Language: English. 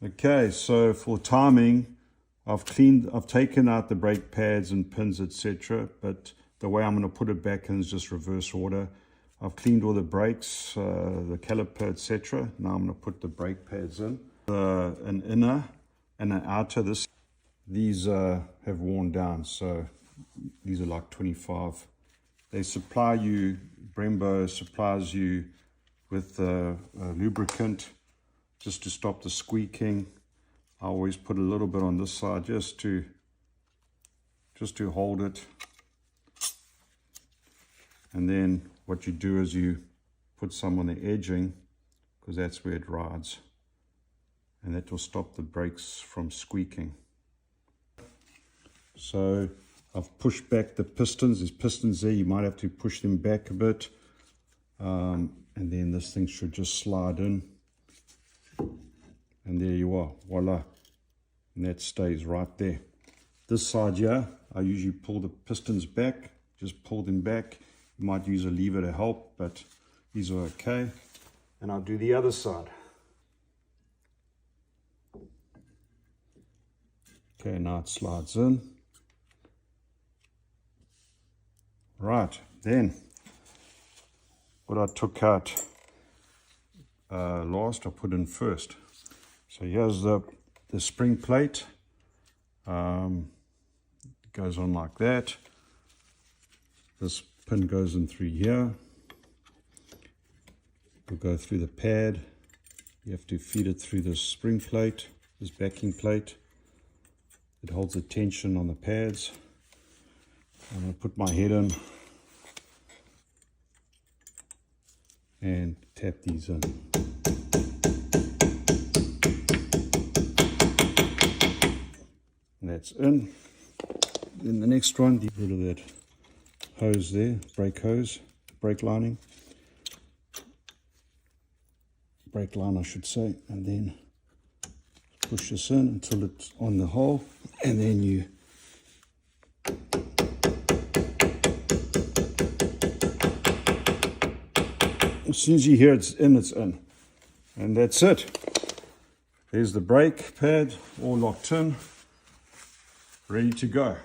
Okay, so for timing, I've taken out the brake pads and pins, etc. But the way I'm going to put it back in is just reverse order. I've cleaned all the brakes, the caliper, etc. Now I'm going to put the brake pads in. An inner and an outer. These have worn down, so these are like 25. They supply you, Brembo supplies you with lubricant just to stop the squeaking. I always put a little bit on this side just to hold it. And then what you do is you put some on the edging, because that's where it rides. And that will stop the brakes from squeaking. So I've pushed back the pistons. There's pistons there. You might have to push them back a bit. And then this thing should just slide in. And there you are. Voila. And that stays right there. This side here, I usually pull the pistons back. Just pull them back. You might use a lever to help, but these are okay. And I'll do the other side. Okay, now it slides in. Right, then what I took out last, I put in first. So here's the spring plate. It goes on like that. This pin goes in through here. We'll go through the pad. You have to feed it through this spring plate, this backing plate. It holds the tension on the pads. I'm going to put my head in and tap these in. And that's in. Then the next one, get rid of that hose there, brake hose, brake lining. Brake line, I should say. And then push this in until it's on the hole. And then you as soon as you hear it's in, it's in. And that's it. There's the brake pad, all locked in, ready to go.